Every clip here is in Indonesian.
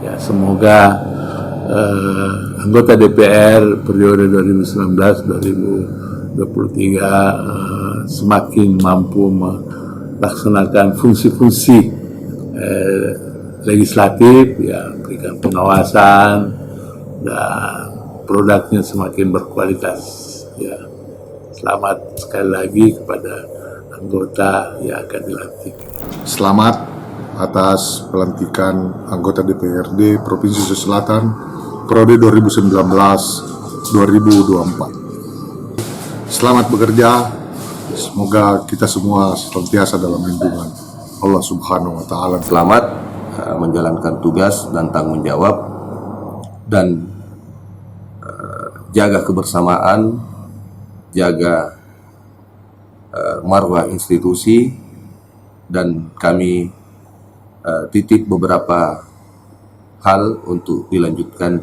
Ya, semoga anggota DPR periode 2019-2023 semakin mampu melaksanakan fungsi-fungsi legislatif, ya, berikan pengawasan dan produknya semakin berkualitas. Ya, selamat sekali lagi kepada anggota yang akan dilantik. Selamat atas pelantikan anggota DPRD Provinsi Sulawesi Selatan periode 2019-2024. Selamat bekerja, semoga kita semua senantiasa dalam lindungan Allah Subhanahu wa Ta'ala. Selamat menjalankan tugas dan tanggung jawab dan jaga kebersamaan, jaga marwah institusi, dan kami titip beberapa hal untuk dilanjutkan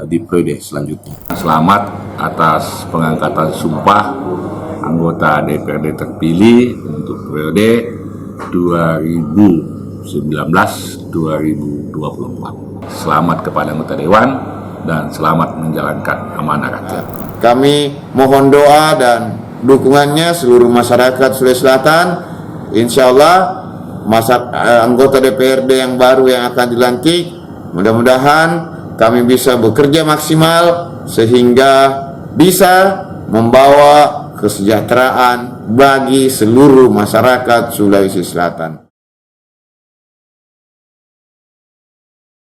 di periode selanjutnya. Selamat atas pengangkatan sumpah anggota DPRD terpilih untuk periode 2019-2024. Selamat kepada anggota Dewan dan selamat menjalankan amanah rakyat. Kami mohon doa dan dukungannya seluruh masyarakat Sulawesi Selatan. Insya Allah anggota DPRD yang baru yang akan dilantik, mudah-mudahan kami bisa bekerja maksimal sehingga bisa membawa kesejahteraan bagi seluruh masyarakat Sulawesi Selatan.